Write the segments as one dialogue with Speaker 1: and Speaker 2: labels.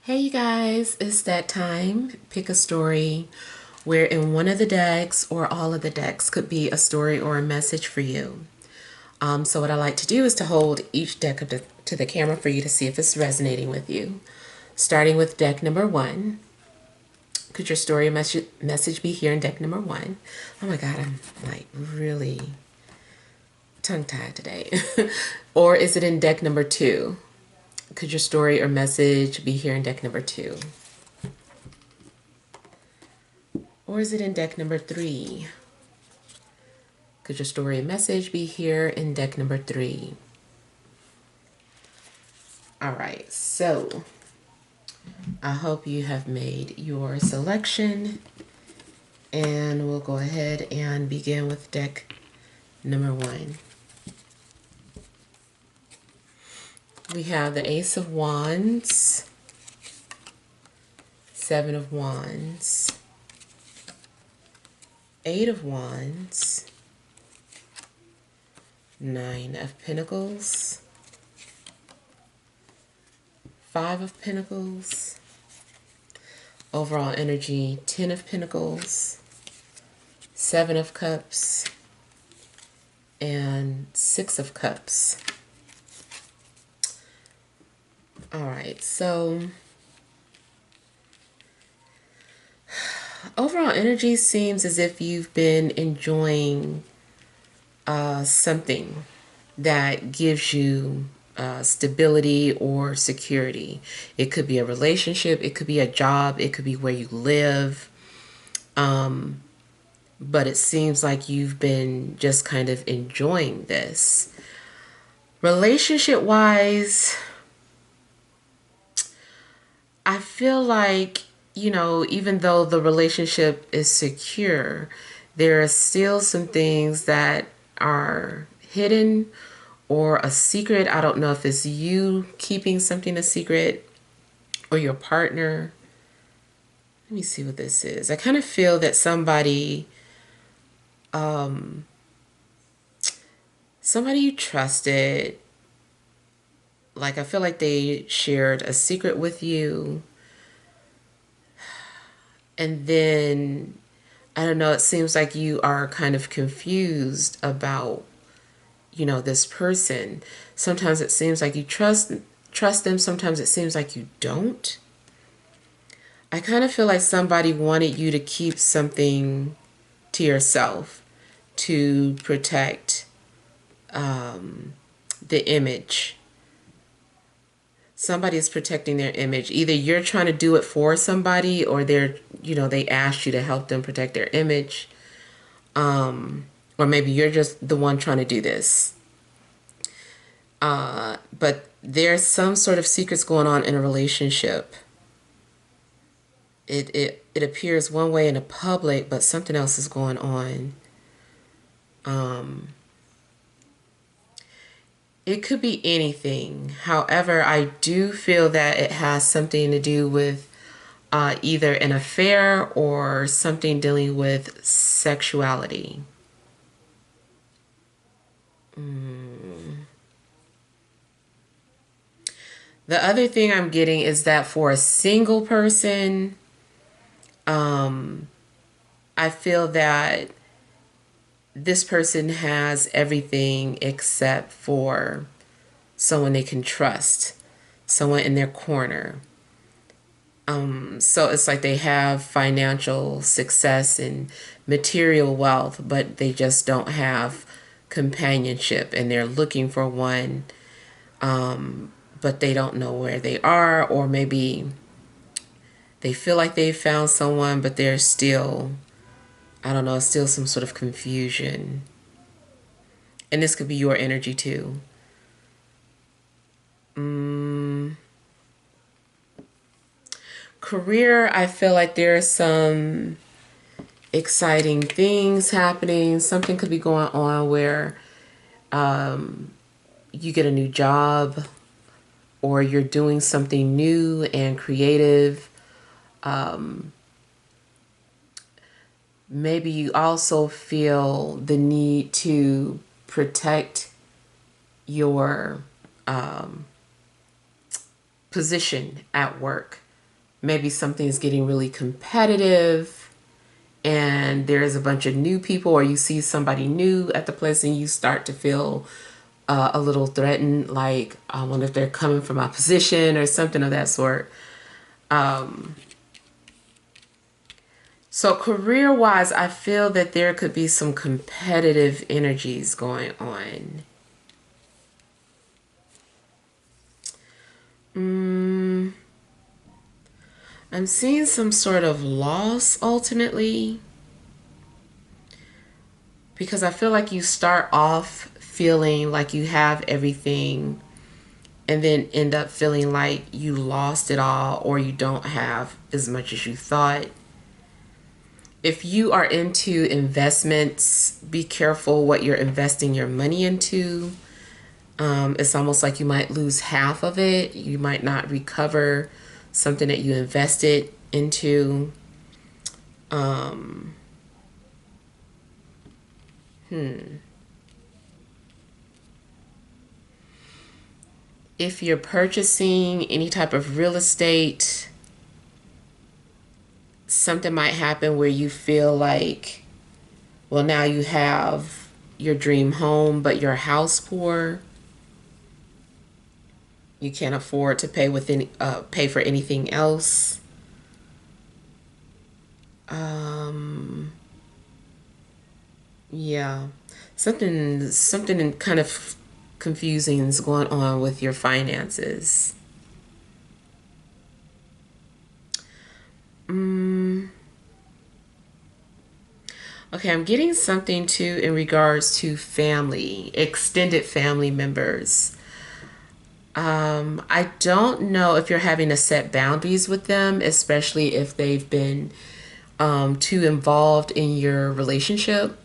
Speaker 1: Hey you guys, it's that time. Pick a story where in one of the decks or all of the decks could be a story or a message for you. So what I like to do is to hold each deck to the camera for you to see if it's resonating with you. Starting with deck number one. Could your story or message be here in deck number one? Oh my God, I'm like really tongue-tied today. Or is it in deck number two? Could your story or message be here in deck number two? Or is it in deck number three? Could your story and message be here in deck number three? All right, so I hope you have made your selection, and we'll go ahead and begin with deck number one. We have the Ace of Wands, Seven of Wands, Eight of Wands, Nine of Pentacles, Five of Pentacles, overall energy, 10 of Pentacles, 7 of Cups, and 6 of Cups. All right, so overall energy seems as if you've been enjoying something that gives you stability or security. It could be a relationship, it could be a job, it could be where you live. But it seems like you've been just kind of enjoying this. Relationship wise, I feel like, even though the relationship is secure, there are still some things that are hidden or a secret. I don't know if it's you keeping something a secret or your partner. Let me see what this is. I kind of feel that somebody you trusted, like I feel like they shared a secret with you. And then, I don't know, it seems like you are kind of confused about, this person. Sometimes it seems like you trust them. Sometimes it seems like you don't. I kind of feel like somebody wanted you to keep something to yourself to protect the image. Somebody is protecting their image. Either you're trying to do it for somebody, or they asked you to help them protect their image. Or maybe you're just the one trying to do this. But there's some sort of secrets going on in a relationship. It appears one way in the public, but something else is going on. It could be anything. However, I do feel that it has something to do with either an affair or something dealing with sexuality. The other thing I'm getting is that for a single person, I feel that this person has everything except for someone they can trust, someone in their corner. So it's like they have financial success and material wealth, but they just don't have companionship, and they're looking for one, but they don't know where they are, or maybe they feel like they found someone, but they're still, I don't know, still some sort of confusion. And this could be your energy too. Career, I feel like there are some exciting things happening. Something could be going on where you get a new job, or you're doing something new and creative. Maybe you also feel the need to protect your position at work. maybe something's getting really competitive and there's a bunch of new people, or you see somebody new at the place and you start to feel a little threatened, like I wonder if they're coming from opposition or something of that sort. So career-wise, I feel that there could be some competitive energies going on. I'm seeing some sort of loss ultimately, because I feel like you start off feeling like you have everything and then end up feeling like you lost it all or you don't have as much as you thought. If you are into investments, be careful what you're investing your money into. It's almost like you might lose half of it. You might not recover something that you invested into. If you're purchasing any type of real estate, something might happen where you feel like, well, now you have your dream home, but you're house poor. You can't afford to pay for anything else. Yeah, something kind of confusing is going on with your finances. Okay, I'm getting something too in regards to family, extended family members. I don't know if you're having to set boundaries with them, especially if they've been too involved in your relationship,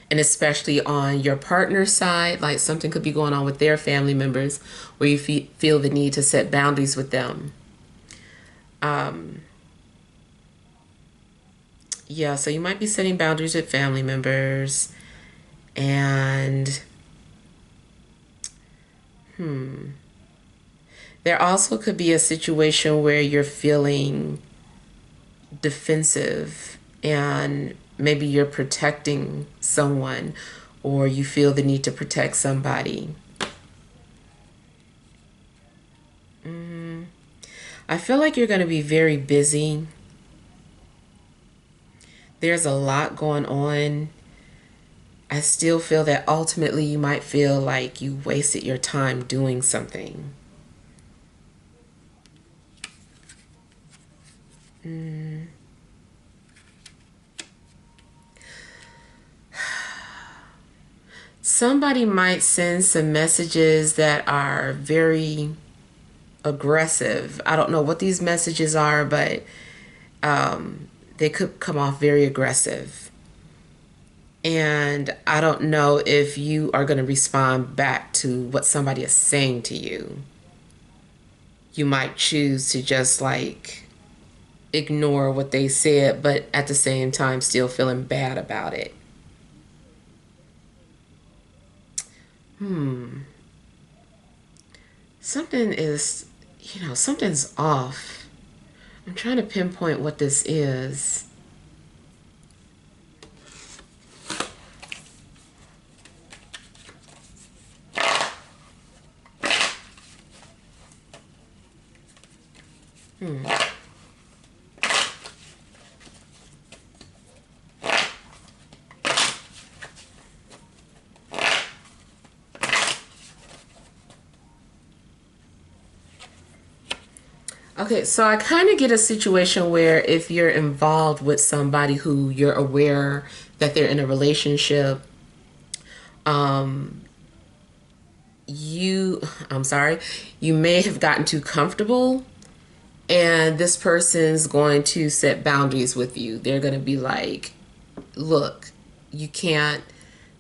Speaker 1: and especially on your partner's side, like something could be going on with their family members where you feel the need to set boundaries with them. Yeah, so you might be setting boundaries with family members, and there also could be a situation where you're feeling defensive and maybe you're protecting someone or you feel the need to protect somebody. I feel like you're going to be very busy. There's a lot going on. I still feel that ultimately you might feel like you wasted your time doing something. Somebody might send some messages that are very aggressive. I don't know what these messages are, but they could come off very aggressive. And I don't know if you are going to respond back to what somebody is saying to you. You might choose to just like ignore what they said, but at the same time still feeling bad about it. Something is, something's off. I'm trying to pinpoint what this is. Okay, so I kind of get a situation where if you're involved with somebody who you're aware that they're in a relationship, I'm sorry, you may have gotten too comfortable and this person's going to set boundaries with you. They're going to be like, look, you can't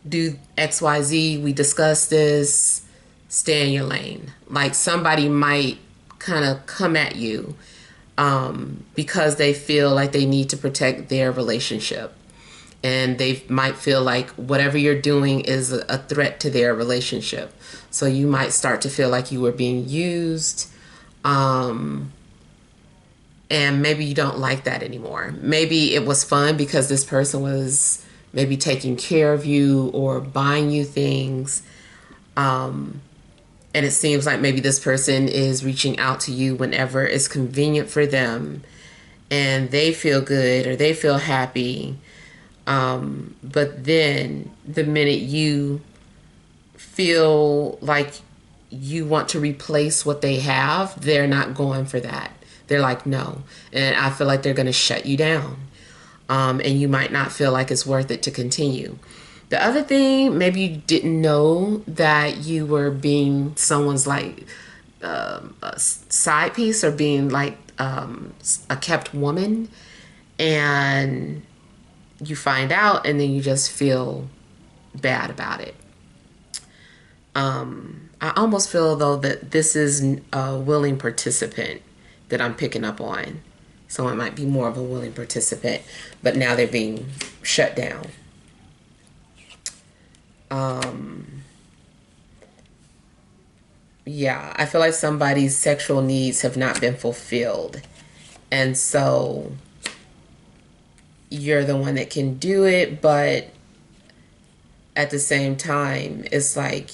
Speaker 1: do XYZ. We discussed this. Stay in your lane. Like somebody might kind of come at you because they feel like they need to protect their relationship. And they might feel like whatever you're doing is a threat to their relationship. So you might start to feel like you were being used. and maybe you don't like that anymore. Maybe it was fun because this person was maybe taking care of you or buying you things. And it seems like maybe this person is reaching out to you whenever it's convenient for them and they feel good or they feel happy. But then the minute you feel like you want to replace what they have, they're not going for that. They're like, no. And I feel like they're going to shut you down. And you might not feel like it's worth it to continue. The other thing, maybe you didn't know that you were being someone's like a side piece or being like a kept woman, and you find out and then you just feel bad about it. I almost feel though that this is a willing participant that I'm picking up on. So it might be more of a willing participant, but now they're being shut down. Yeah, I feel like somebody's sexual needs have not been fulfilled. And so you're the one that can do it, but at the same time, it's like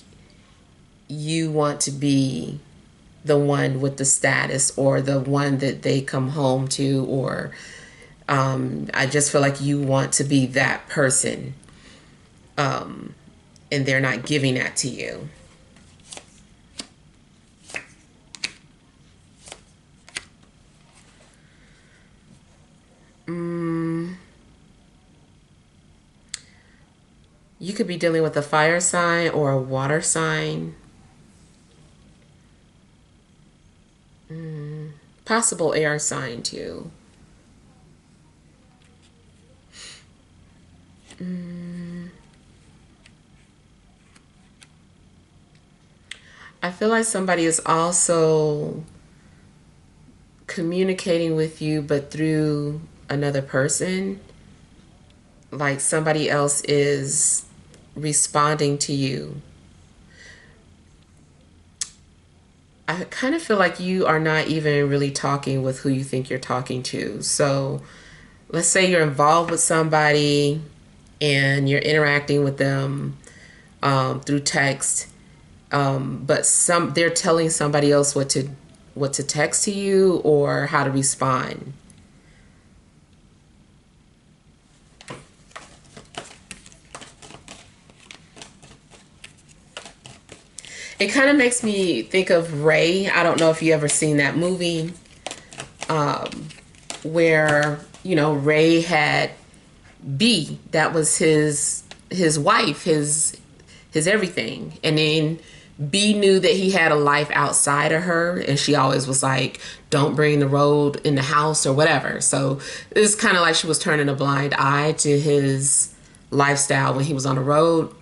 Speaker 1: you want to be the one with the status or the one that they come home to, or I just feel like you want to be that person, and they're not giving that to you. You could be dealing with a fire sign or a water sign. Possible air sign too. I feel like somebody is also communicating with you, but through another person. Like somebody else is responding to you. I kind of feel like you are not even really talking with who you think you're talking to. So let's say you're involved with somebody and you're interacting with them through text, but they're telling somebody else what to text to you or how to respond. It kind of makes me think of Ray. I don't know if you ever seen that movie, where Ray had B. That was his wife, his everything, and then B knew that he had a life outside of her, and she always was like, "Don't bring the road in the house" or whatever. So it's kind of like she was turning a blind eye to his lifestyle when he was on the road.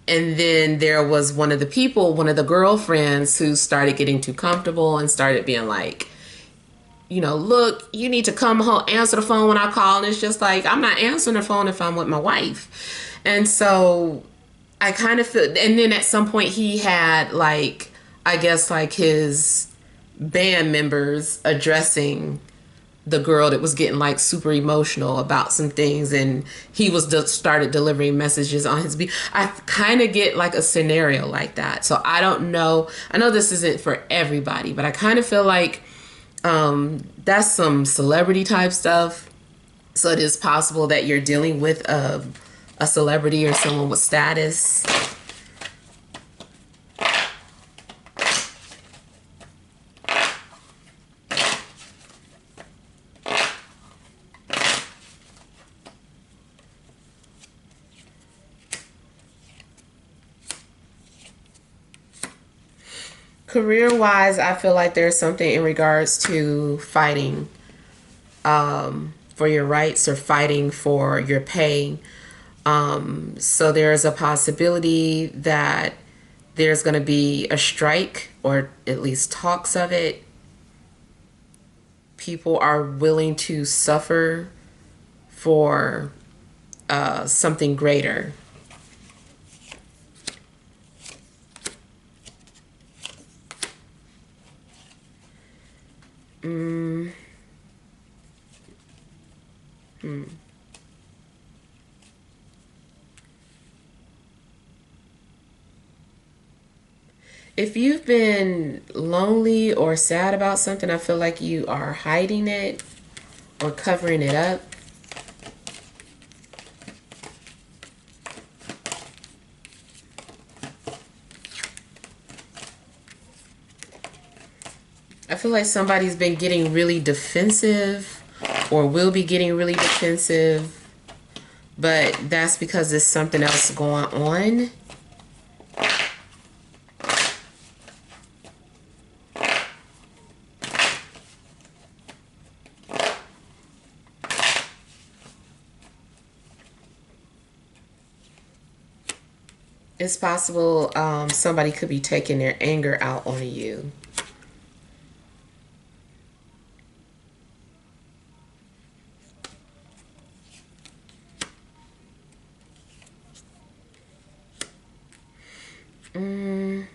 Speaker 1: And then there was one of the girlfriends who started getting too comfortable and started being like, look, you need to come home, answer the phone when I call. And it's just like, I'm not answering the phone if I'm with my wife. And so I kind of feel, and then at some point he had like, I guess like his band members addressing the girl that was getting like super emotional about some things, and he was just started delivering messages on his beat. I kind of get like a scenario like that. So I don't know. I know this isn't for everybody, but I kind of feel like that's some celebrity type stuff. So it is possible that you're dealing with a celebrity or someone with status. Career wise, I feel like there's something in regards to fighting for your rights or fighting for your pay. So there's a possibility that there's going to be a strike, or at least talks of it. People are willing to suffer for something greater. Mm, hmm. If you've been lonely or sad about something, I feel like you are hiding it or covering it up. I feel like somebody's been getting really defensive or will be getting really defensive, but that's because there's something else going on. It's possible somebody could be taking their anger out on you. Mm,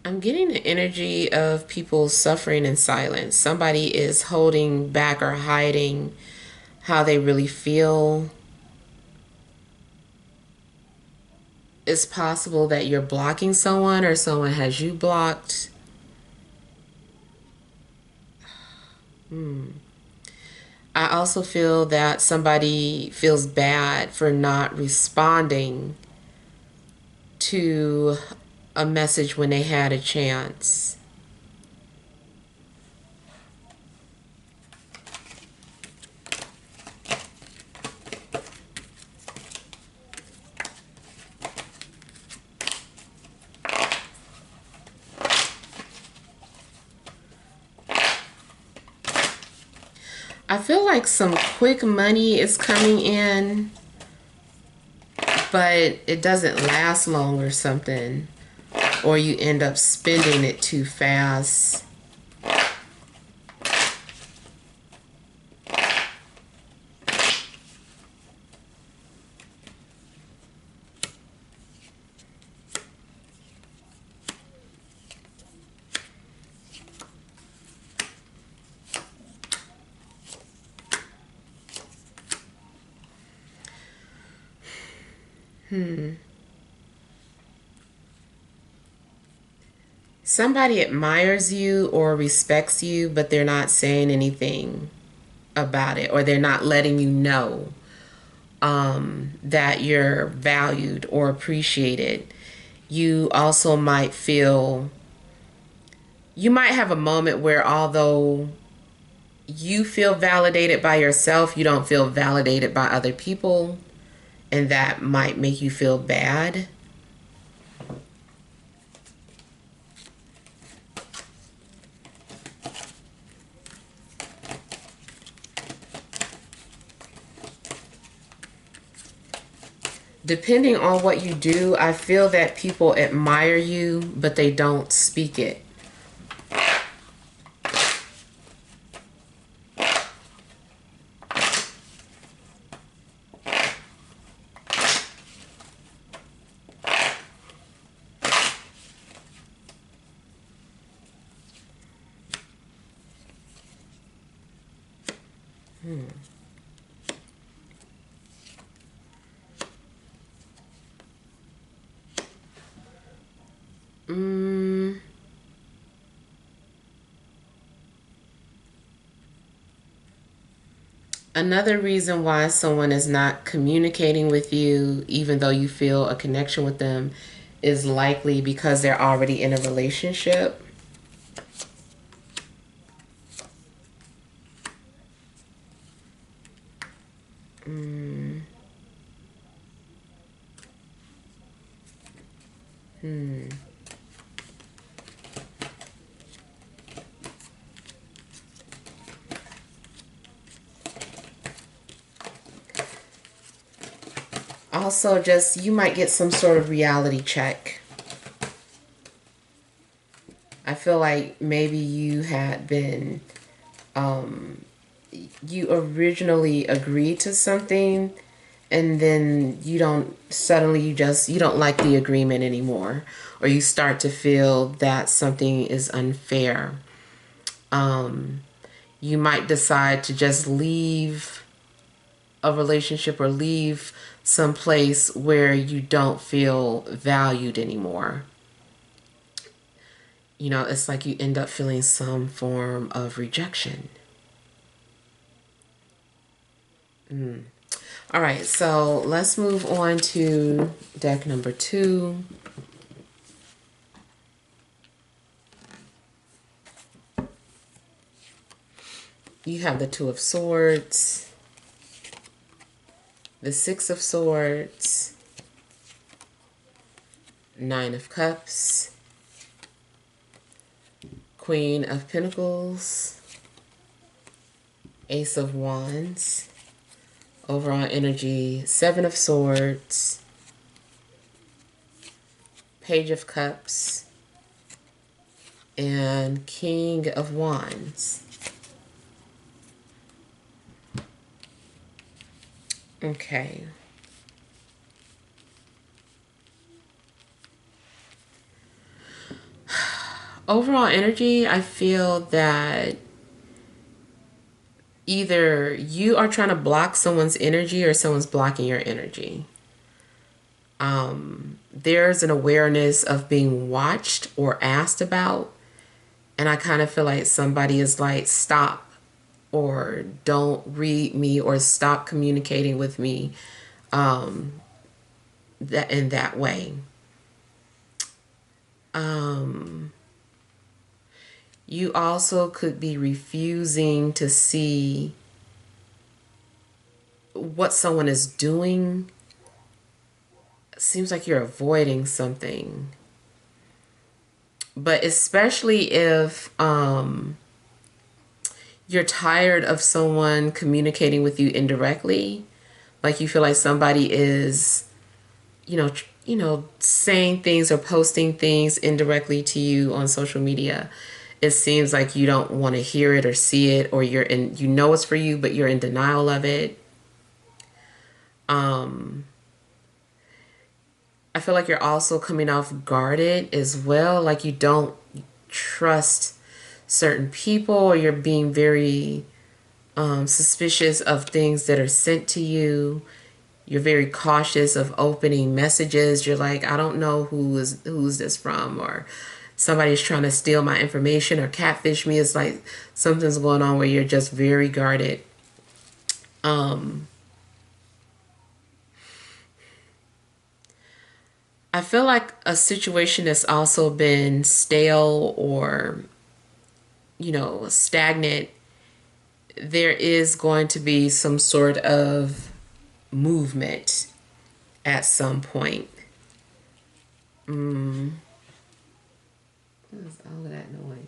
Speaker 1: I'm getting the energy of people suffering in silence. Somebody is holding back or hiding how they really feel. It's possible that you're blocking someone or someone has you blocked. I also feel that somebody feels bad for not responding to a message when they had a chance. I feel like some quick money is coming in, but it doesn't last long or something, or you end up spending it too fast. Somebody admires you or respects you, but they're not saying anything about it, or they're not letting you know that you're valued or appreciated. You also might feel, you might have a moment where although you feel validated by yourself, you don't feel validated by other people, and that might make you feel bad. Depending on what you do, I feel that people admire you, but they don't speak it. Mm, Another reason why someone is not communicating with you, even though you feel a connection with them, is likely because they're already in a relationship. Mm, hmm. Also, just you might get some sort of reality check. I feel like maybe you had been, you originally agreed to something, and then you don't, suddenly you don't like the agreement anymore, or you start to feel that something is unfair. You might decide to just leave a relationship or leave some place where you don't feel valued anymore. You know, it's like you end up feeling some form of rejection. All right, so let's move on to deck number 2. You have the Two of Swords, the Six of Swords, Nine of Cups, Queen of Pentacles, Ace of Wands, overall energy, Seven of Swords, Page of Cups, and King of Wands. Okay. Overall energy, I feel that either you are trying to block someone's energy or someone's blocking your energy. There's an awareness of being watched or asked about, and I kind of feel like somebody is like, stop, or don't read me, or stop communicating with me that in that way. You also could be refusing to see what someone is doing. Seems like you're avoiding something. But especially if you're tired of someone communicating with you indirectly, like you feel like somebody is, saying things or posting things indirectly to you on social media. It seems like you don't want to hear it or see it, or you know it's for you, but you're in denial of it. I feel like you're also coming off guarded as well. Like you don't trust certain people, or you're being very suspicious of things that are sent to you. You're very cautious of opening messages. You're like, I don't know who's this from, or somebody's trying to steal my information or catfish me. It's like something's going on where you're just very guarded. I feel like a situation that's also been stale or, stagnant, there is going to be some sort of movement at some point. What is all of that noise?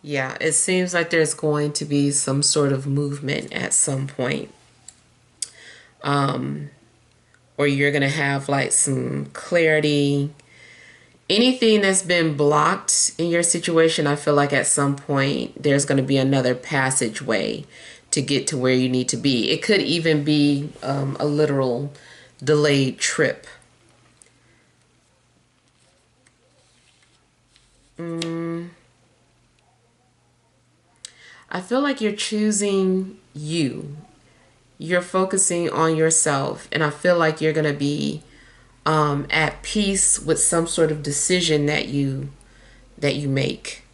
Speaker 1: Yeah, it seems like there's going to be some sort of movement at some point. Or you're going to have like some clarity. Anything that's been blocked in your situation, I feel like at some point there's going to be another passageway to get to where you need to be. It could even be a literal delayed trip. I feel like you're choosing you. You're focusing on yourself, and I feel like you're going to be at peace with some sort of decision that you make.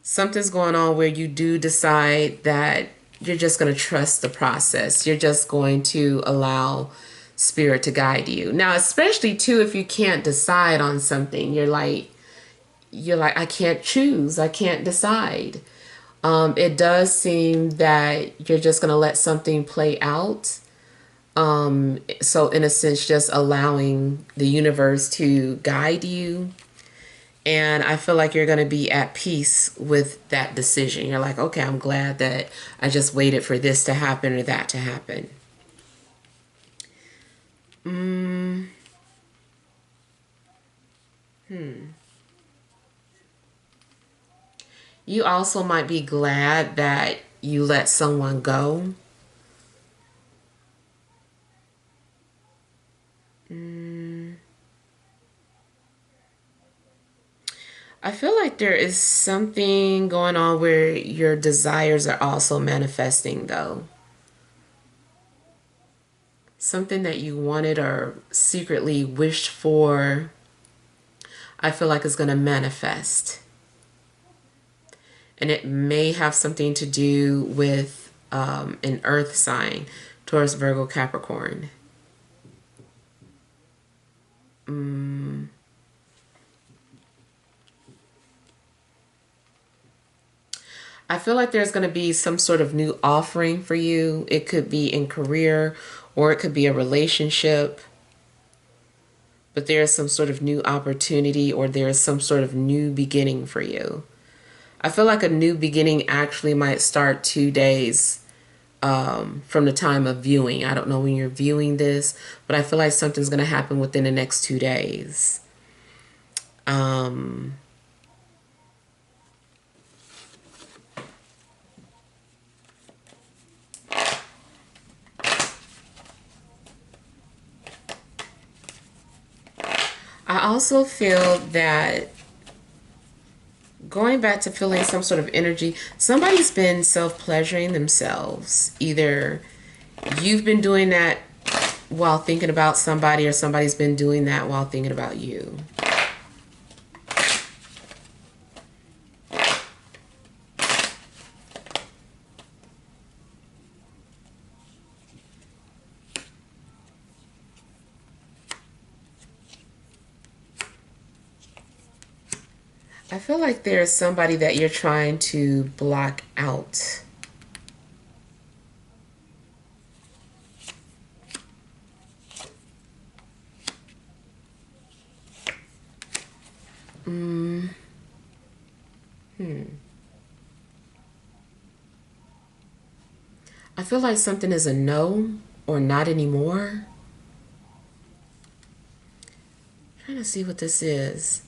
Speaker 1: Something's going on where you do decide that you're just going to trust the process. You're just going to allow spirit to guide you. Now, especially too, if you can't decide on something, you're like, I can't choose. I can't decide. It does seem that you're just going to let something play out. So in a sense, just allowing the universe to guide you. And I feel like you're going to be at peace with that decision. You're like, okay, I'm glad that I just waited for this to happen or that to happen. You also might be glad that you let someone go. I feel like there is something going on where your desires are also manifesting, though. Something that you wanted or secretly wished for, I feel like is going to manifest. And it may have something to do with an earth sign, Taurus, Virgo, Capricorn. I feel like there's going to be some sort of new offering for you. It could be in career or it could be a relationship. But there's some sort of new opportunity or there's some sort of new beginning for you. I feel like a new beginning actually might start 2 days from the time of viewing. I don't know when you're viewing this, but I feel like something's going to happen within the next 2 days. I also feel that going back to feeling some sort of energy, somebody's been self-pleasuring themselves. Either you've been doing that while thinking about somebody or somebody's been doing that while thinking about you. I feel like there's somebody that you're trying to block out. I feel like something is a no or not anymore. I'm trying to see what this is.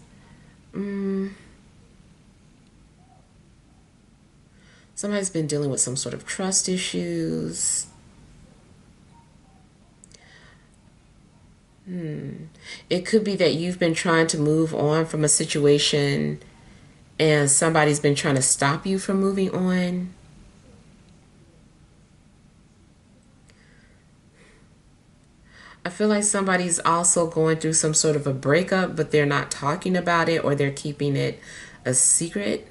Speaker 1: Somebody's been dealing with some sort of trust issues. It could be that you've been trying to move on from a situation and somebody's been trying to stop you from moving on. I feel like somebody's also going through some sort of a breakup, but they're not talking about it or they're keeping it a secret.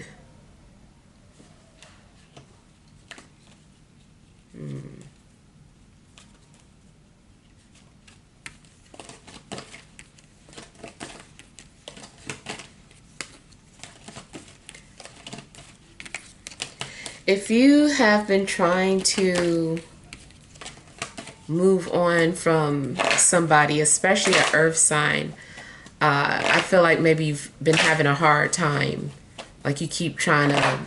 Speaker 1: If you have been trying to move on from somebody, especially an earth sign, I feel like maybe you've been having a hard time. Like you keep trying to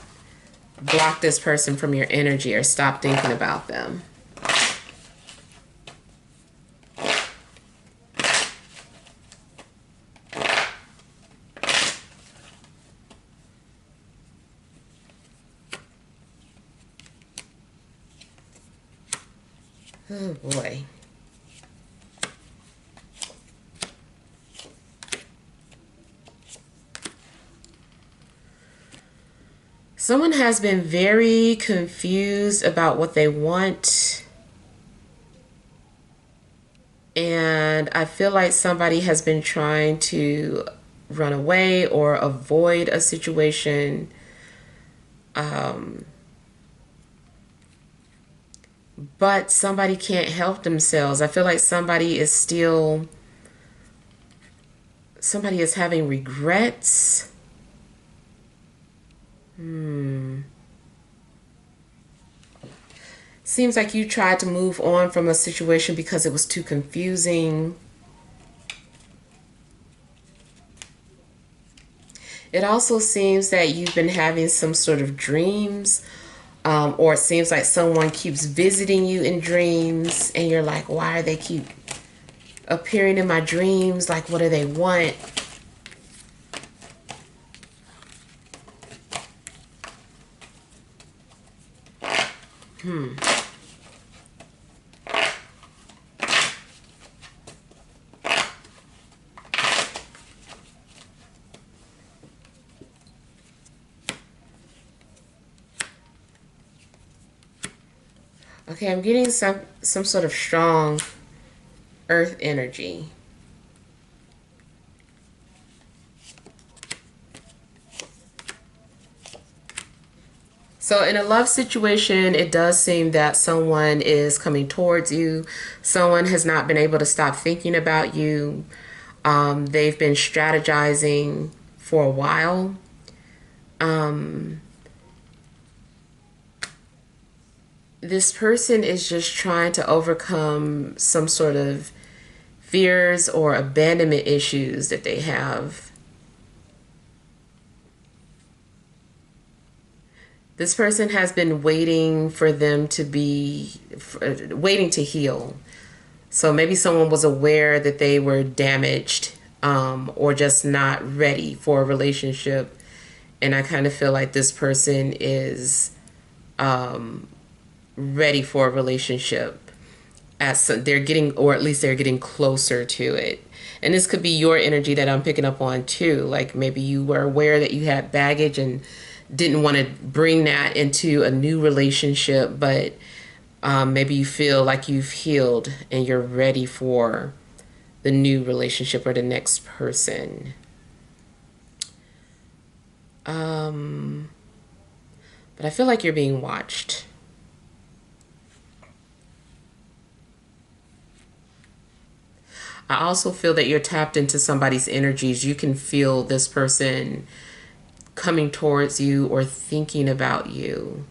Speaker 1: block this person from your energy or stop thinking about them. Oh boy. Someone has been very confused about what they want. And I feel like somebody has been trying to run away or avoid a situation. But somebody can't help themselves. I feel like somebody is having regrets. Seems like you tried to move on from a situation because it was too confusing. It also seems that you've been having some sort of dreams, or it seems like someone keeps visiting you in dreams and you're like, why are they keep appearing in my dreams? Like, what do they want? Okay, I'm getting some sort of strong earth energy. So in a love situation, it does seem that someone is coming towards you. Someone has not been able to stop thinking about you. They've been strategizing for a while. This person is just trying to overcome some sort of fears or abandonment issues that they have. This person has been waiting for them to be, waiting to heal. So maybe someone was aware that they were damaged, or just not ready for a relationship. And I kind of feel like this person is ready for a relationship. They're getting, or at least they're getting closer to it. And this could be your energy that I'm picking up on too. Like maybe you were aware that you had baggage and didn't want to bring that into a new relationship, but maybe you feel like you've healed and you're ready for the new relationship or the next person. But I feel like you're being watched. I also feel that you're tapped into somebody's energies. You can feel this person coming towards you or thinking about you.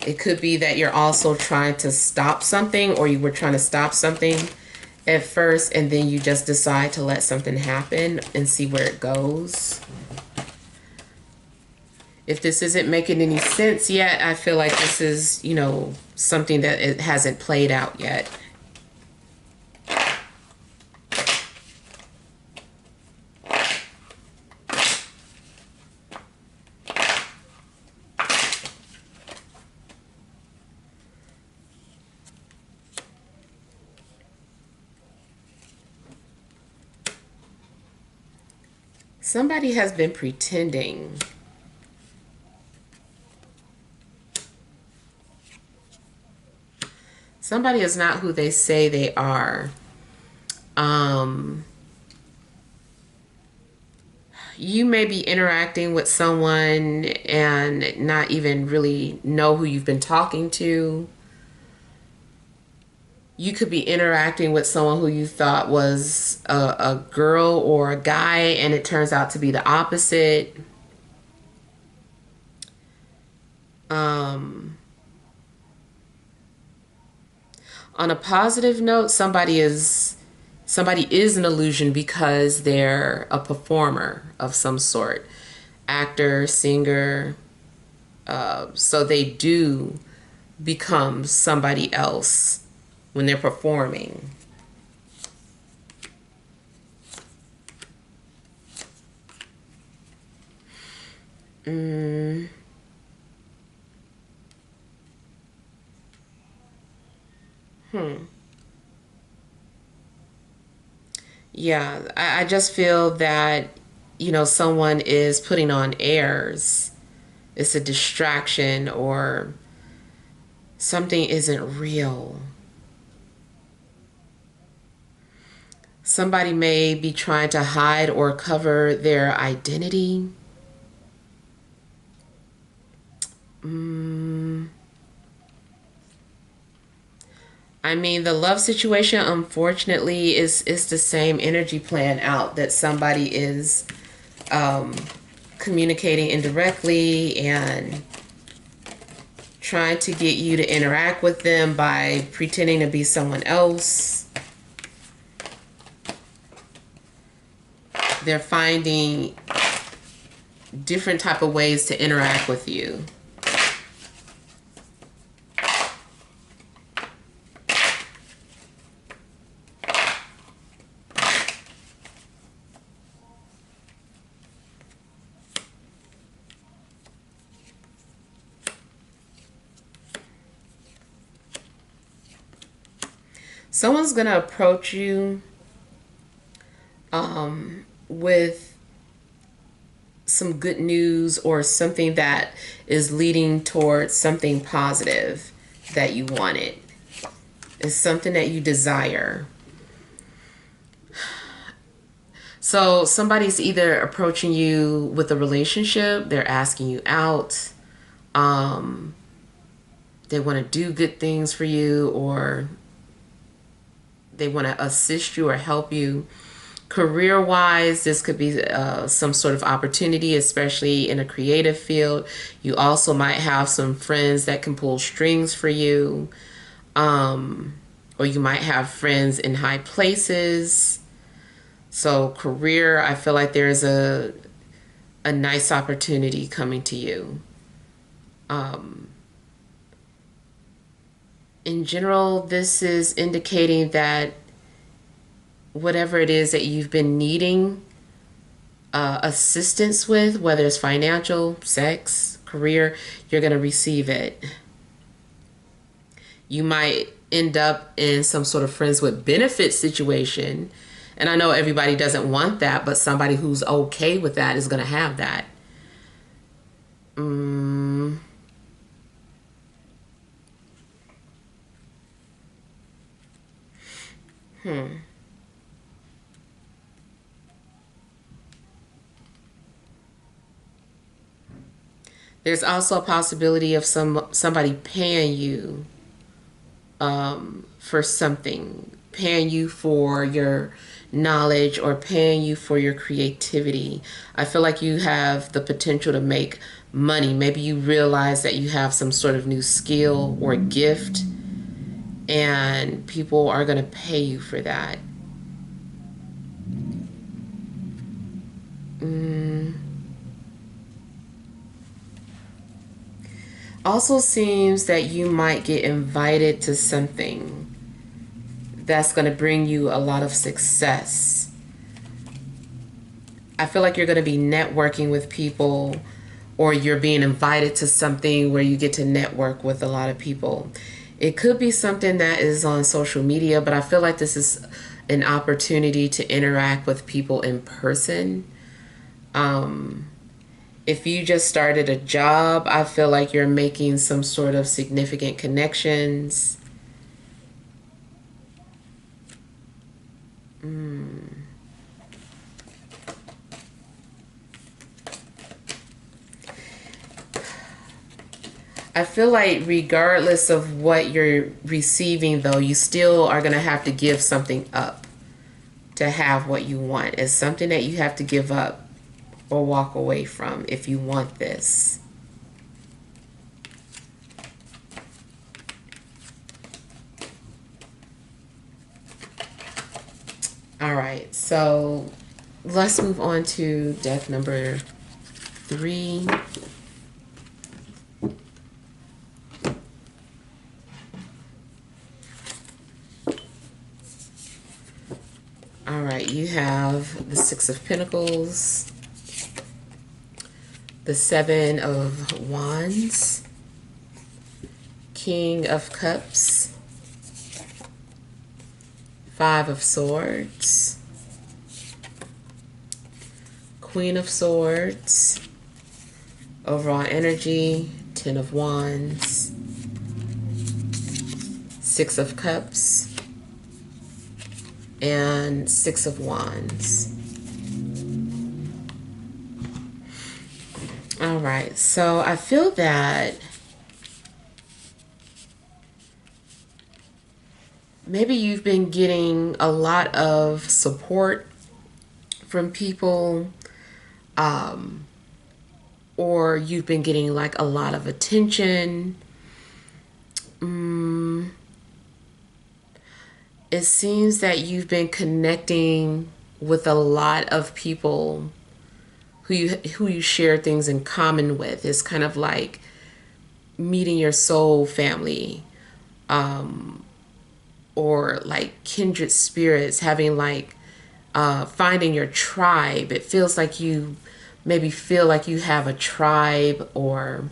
Speaker 1: It could be that you're also trying to stop something, or you were trying to stop something at first and then you just decide to let something happen and see where it goes. If this isn't making any sense yet, I feel like this is, something that it hasn't played out yet. Somebody has been pretending. Somebody is not who they say they are. You may be interacting with someone and not even really know who you've been talking to. You could be interacting with someone who you thought was a girl or a guy, and it turns out to be the opposite. On a positive note, somebody is an illusion because they're a performer of some sort, actor, singer. So they do become somebody else when they're performing. Yeah, I just feel that, someone is putting on airs. It's a distraction, or something isn't real. Somebody may be trying to hide or cover their identity. I mean, the love situation, unfortunately, is the same energy playing out, that somebody is communicating indirectly and trying to get you to interact with them by pretending to be someone else. They're finding different type of ways to interact with you. Someone's going to approach you with some good news or something that is leading towards something positive that you wanted. It's something that you desire. So somebody's either approaching you with a relationship, they're asking you out, they want to do good things for you, or they want to assist you or help you. Career-wise, this could be some sort of opportunity, especially in a creative field. You also might have some friends that can pull strings for you, or you might have friends in high places. So career, I feel like there's a nice opportunity coming to you. In general, this is indicating that whatever it is that you've been needing assistance with, whether it's financial, sex, career, you're going to receive it. You might end up in some sort of friends with benefits situation. And I know everybody doesn't want that, but somebody who's okay with that is going to have that. There's also a possibility of somebody paying you for something, paying you for your knowledge or paying you for your creativity. I feel like you have the potential to make money. Maybe you realize that you have some sort of new skill or gift, and people are going to pay you for that. Also seems that you might get invited to something that's going to bring you a lot of success. I feel like you're going to be networking with people, or you're being invited to something where you get to network with a lot of people. It could be something that is on social media, but I feel like this is an opportunity to interact with people in person. If you just started a job, I feel like you're making some sort of significant connections. I feel like regardless of what you're receiving, though, you still are going to have to give something up to have what you want. It's something that you have to give up or walk away from if you want this. All right, so let's move on to deck number 3. All right, you have the 6 of Pentacles, the 7 of Wands, King of Cups, 5 of Swords, Queen of Swords, overall energy, 10 of Wands, 6 of Cups, and 6 of Wands. All right, so I feel that maybe you've been getting a lot of support from people, or you've been getting like a lot of attention. It seems that you've been connecting with a lot of people who you share things in common with. It's kind of like meeting your soul family, or like kindred spirits, having like finding your tribe. It feels like you maybe feel like you have a tribe, or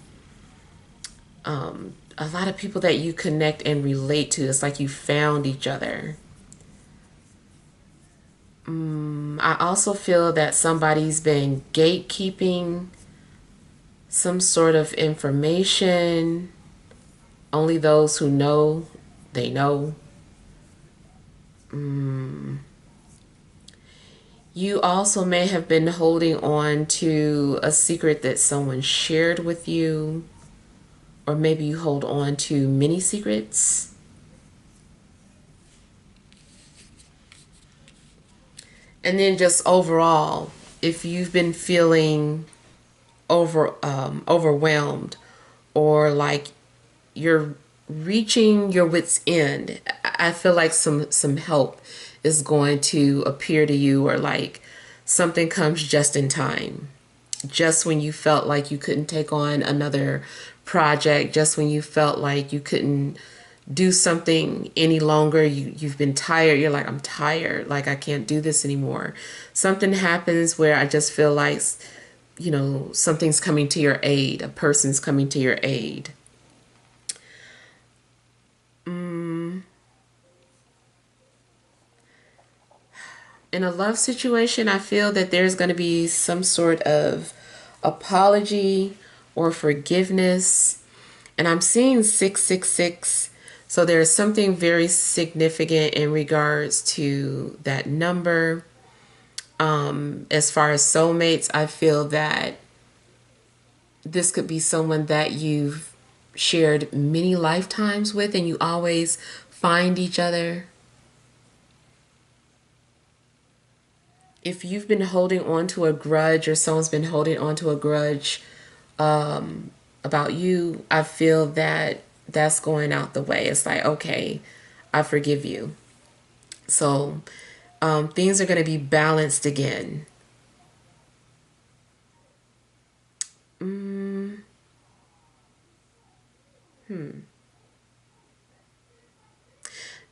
Speaker 1: a lot of people that you connect and relate to. It's like you found each other. I also feel that somebody's been gatekeeping some sort of information. Only those who know, they know. You also may have been holding on to a secret that someone shared with you, or maybe you hold on to many secrets. And then just overall, if you've been feeling overwhelmed, or like you're reaching your wit's end, I feel like some help is going to appear to you, or like something comes just in time, just when you felt like you couldn't take on another project, just when you felt like you couldn't do something any longer. You've been tired. You're like, I'm tired, like I can't do this anymore. Something happens where I just feel like, something's coming to your aid, a person's coming to your aid. In a love situation, I feel that there's going to be some sort of apology or forgiveness. And I'm seeing 666. So there's something very significant in regards to that number. As far as soulmates, I feel that this could be someone that you've shared many lifetimes with, and you always find each other. If you've been holding on to a grudge, or someone's been holding on to a grudge about you, I feel that that's going out the way. It's like, okay, I forgive you. So things are going to be balanced again.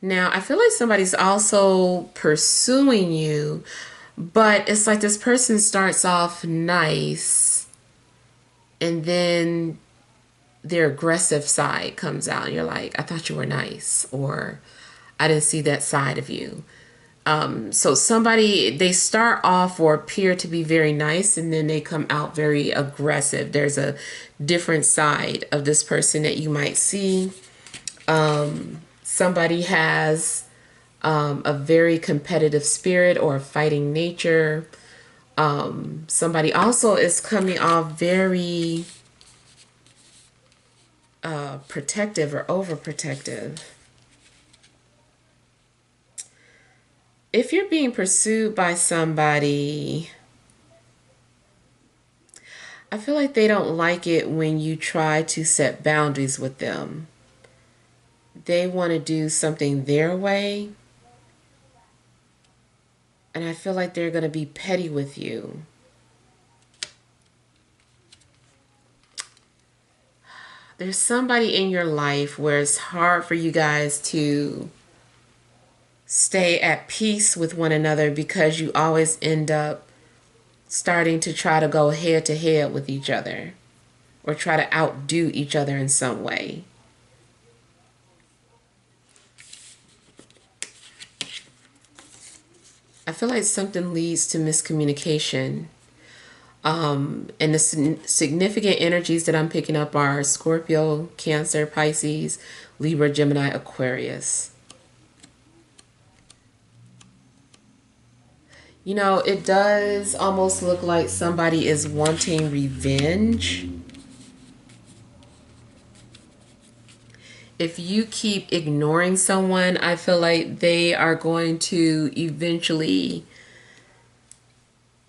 Speaker 1: Now, I feel like somebody's also pursuing you, but it's like this person starts off nice, and then their aggressive side comes out. And you're like, I thought you were nice, or I didn't see that side of you. So somebody, they start off or appear to be very nice, and then they come out very aggressive. There's a different side of this person that you might see. Somebody has a very competitive spirit or a fighting nature. Somebody also is coming off very protective or overprotective. If you're being pursued by somebody, I feel like they don't like it when you try to set boundaries with them. They want to do something their way, and I feel like they're going to be petty with you. There's somebody in your life where it's hard for you guys to stay at peace with one another, because you always end up starting to try to go head to head with each other, or try to outdo each other in some way. I feel like something leads to miscommunication. And the significant energies that I'm picking up are Scorpio, Cancer, Pisces, Libra, Gemini, Aquarius. It does almost look like somebody is wanting revenge. If you keep ignoring someone, I feel like they are going to eventually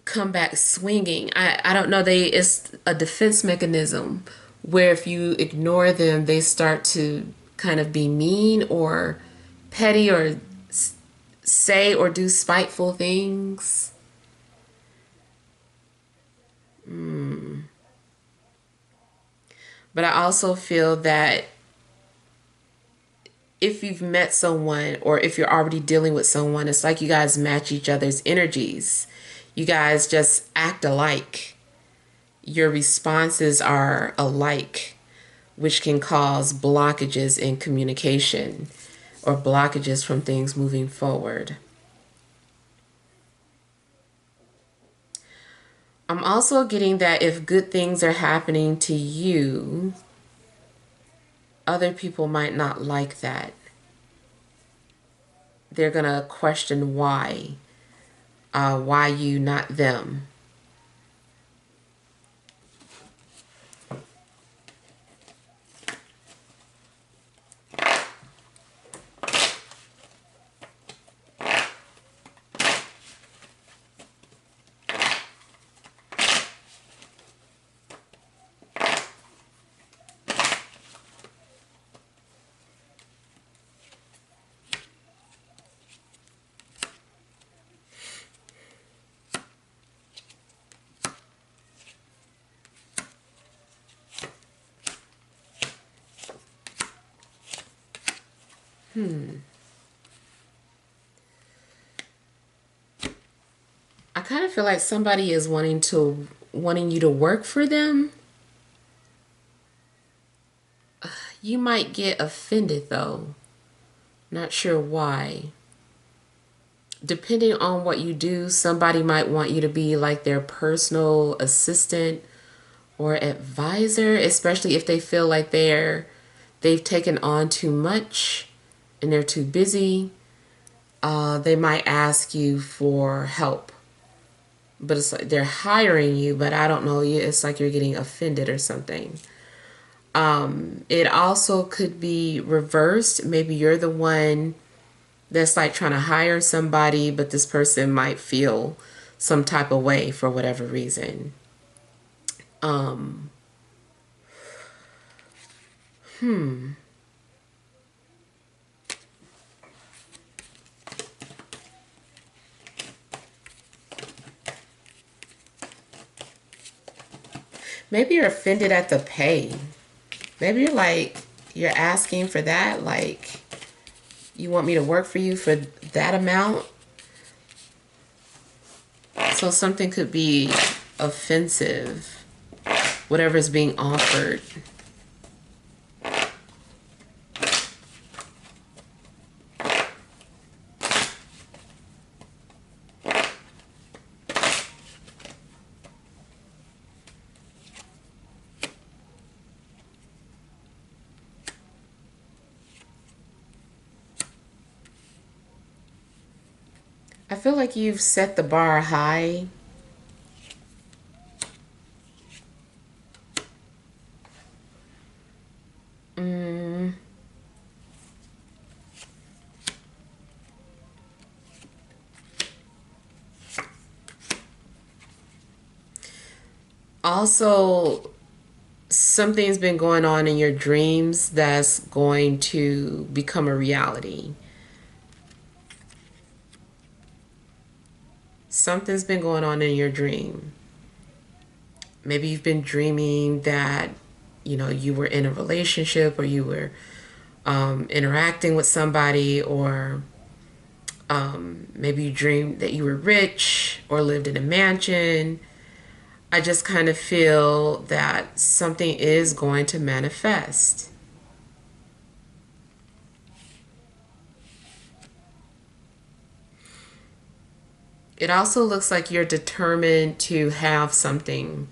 Speaker 1: come back swinging. I don't know. It's a defense mechanism where if you ignore them, they start to kind of be mean or petty, or say or do spiteful things. But I also feel that if you've met someone, or if you're already dealing with someone, it's like you guys match each other's energies. You guys just act alike. Your responses are alike. which can cause blockages in communication or blockages from things moving forward. I'm also getting that if good things are happening to you, other people might not like that. They're going to question why. Why you, not them. I kind of feel like somebody is wanting you to work for them. You might get offended though. Not sure why. Depending on what you do, somebody might want you to be like their personal assistant or advisor, especially if they feel like they've taken on too much and they're too busy. They might ask you for help. But it's like they're hiring you, but I don't know, it's like you're getting offended or something. It also could be reversed. Maybe you're the one that's like trying to hire somebody, but this person might feel some type of way for whatever reason. Maybe you're offended at the pay. Maybe you're asking for that, like you want me to work for you for that amount. So something could be offensive, whatever's being offered. I feel like you've set the bar high. Also, something's been going on in your dreams that's going to become a reality. Something's been going on in your dream. Maybe you've been dreaming that, you were in a relationship or you were interacting with somebody, or maybe you dreamed that you were rich or lived in a mansion. I just kind of feel that something is going to manifest. It also looks like you're determined to have something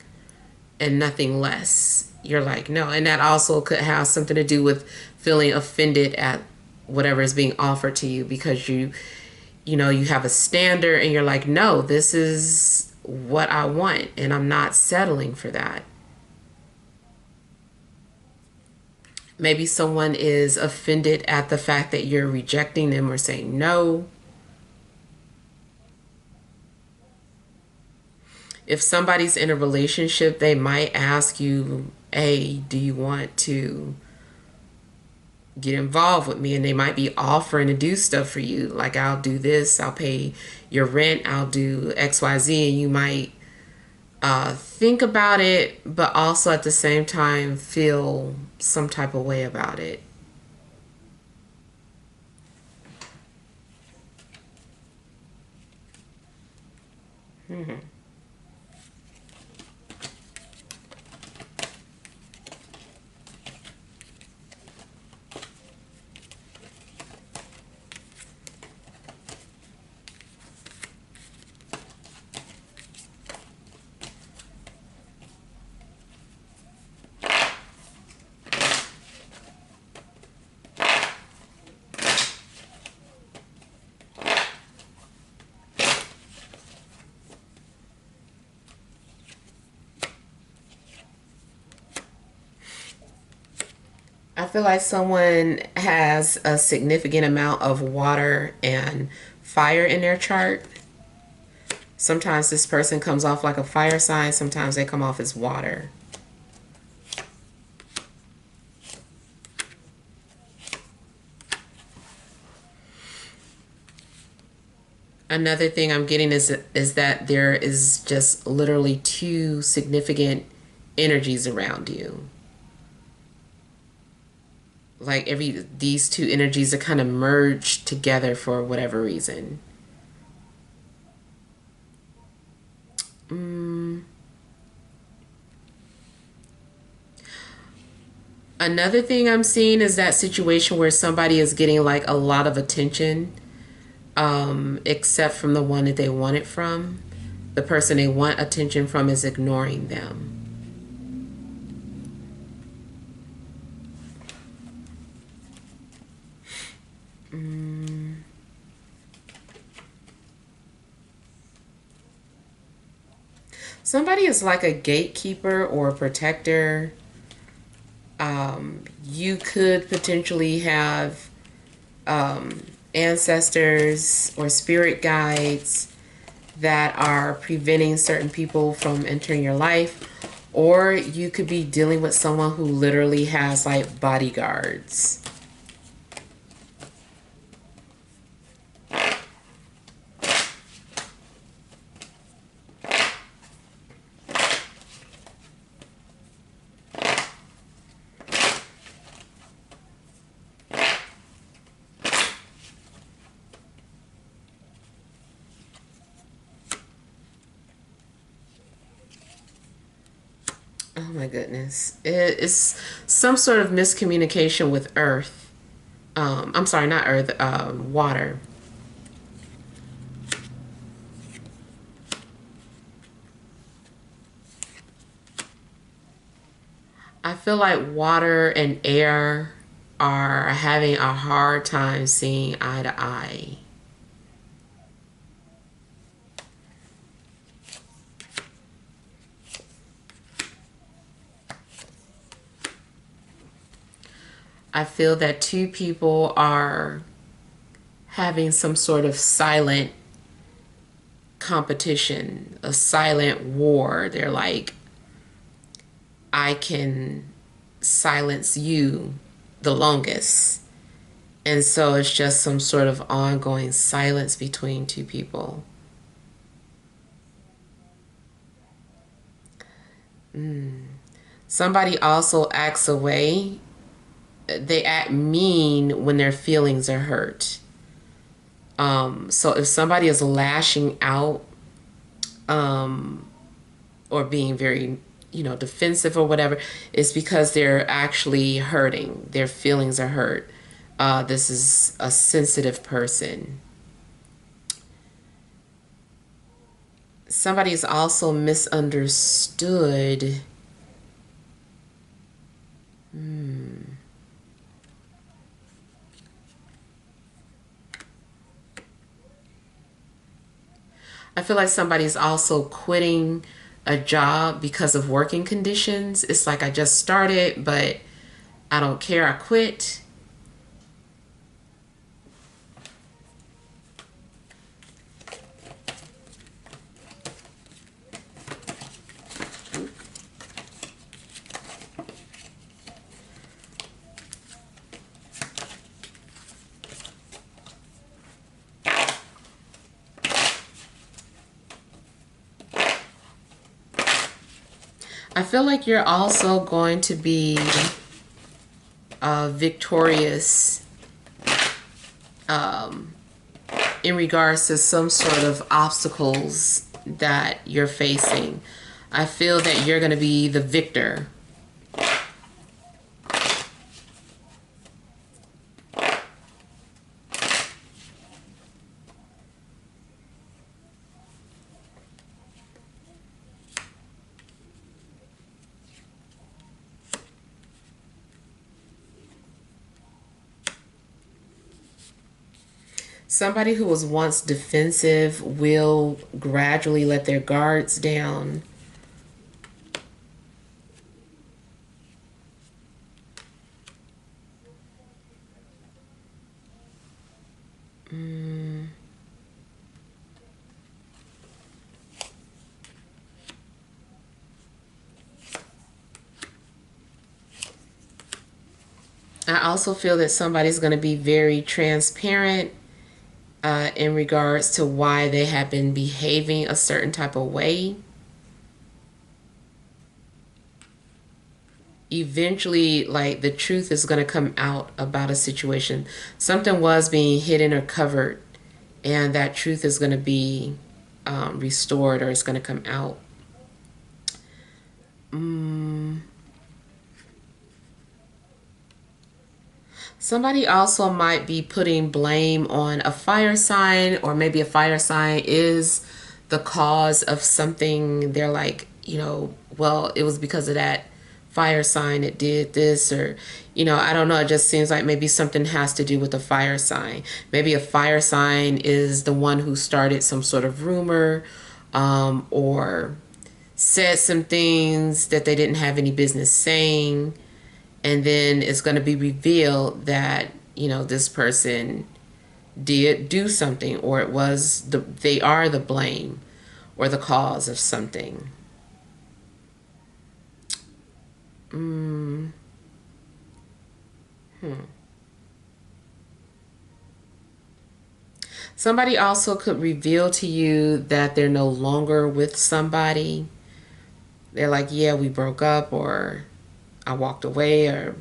Speaker 1: and nothing less. You're like, no. And that also could have something to do with feeling offended at whatever is being offered to you, because you have a standard and you're like, no, this is what I want and I'm not settling for that. Maybe someone is offended at the fact that you're rejecting them or saying no. If somebody's in a relationship, they might ask you, hey, do you want to get involved with me? And they might be offering to do stuff for you. Like, I'll do this, I'll pay your rent, I'll do XYZ. And you might think about it, but also at the same time feel some type of way about it. Mm-hmm. feel like someone has a significant amount of water and fire in their chart. Sometimes this person comes off like a fire sign. Sometimes they come off as water. Another thing I'm getting is that there is just literally two significant energies around you. Like these two energies are kind of merged together for whatever reason. Another thing I'm seeing is that situation where somebody is getting like a lot of attention, except from the one that they want it from. The person they want attention from is ignoring them. Somebody is like a gatekeeper or a protector. You could potentially have ancestors or spirit guides that are preventing certain people from entering your life, or you could be dealing with someone who literally has like bodyguards. Oh my goodness. It's some sort of miscommunication with Earth. I'm sorry, not Earth, water. I feel like water and air are having a hard time seeing eye to eye. I feel that two people are having some sort of silent competition, a silent war. They're like, I can silence you the longest. And so it's just some sort of ongoing silence between two people. Somebody also acts away. They act mean when their feelings are hurt. So if somebody is lashing out, or being very, defensive or whatever, it's because they're actually hurting. Their feelings are hurt. This is a sensitive person. Somebody is also misunderstood. I feel like somebody's also quitting a job because of working conditions. It's like, I just started, but I don't care. I quit. I feel like you're also going to be victorious in regards to some sort of obstacles that you're facing. I feel that you're going to be the victor. Somebody who was once defensive will gradually let their guards down. I also feel that somebody's going to be very transparent in regards to why they have been behaving a certain type of way. Eventually, like, the truth is going to come out about a situation. Something was being hidden or covered, and that truth is going to be restored, or it's going to come out. Somebody also might be putting blame on a fire sign, or maybe a fire sign is the cause of something. They're like, well, it was because of that fire sign it did this, or I don't know. It just seems like maybe something has to do with the fire sign. Maybe a fire sign is the one who started some sort of rumor, or said some things that they didn't have any business saying. And then it's going to be revealed that, this person did do something, or it was they are the blame or the cause of something. Somebody also could reveal to you that they're no longer with somebody. They're like, yeah, we broke up, or I walked away, or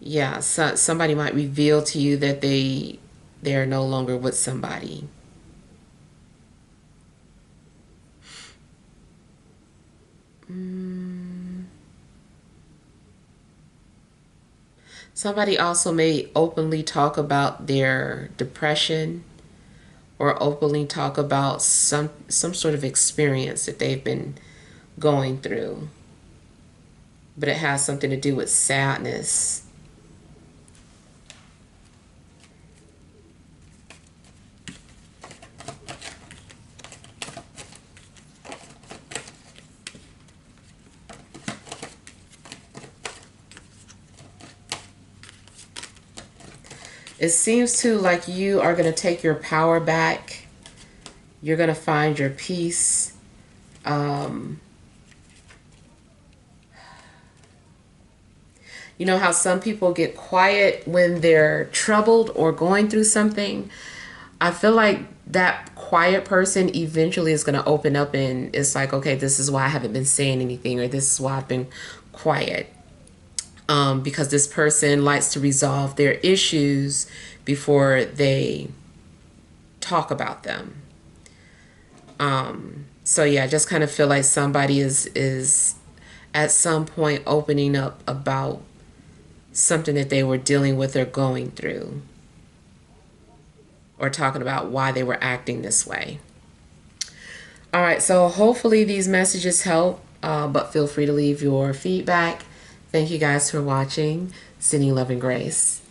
Speaker 1: yeah, somebody might reveal to you that they're no longer with somebody. Somebody also may openly talk about their depression, or openly talk about some sort of experience that they've been going through, but it has something to do with sadness. It seems to like you are going to take your power back. You're going to find your peace. You know how some people get quiet when they're troubled or going through something? I feel like that quiet person eventually is going to open up, and it's like, okay, this is why I haven't been saying anything, or this is why I've been quiet. Because this person likes to resolve their issues before they talk about them. So yeah, I just kind of feel like somebody is at some point opening up about something that they were dealing with or going through, or talking about why they were acting this way. All right, so hopefully these messages help, but feel free to leave your feedback. Thank you guys for watching. Sending love and grace.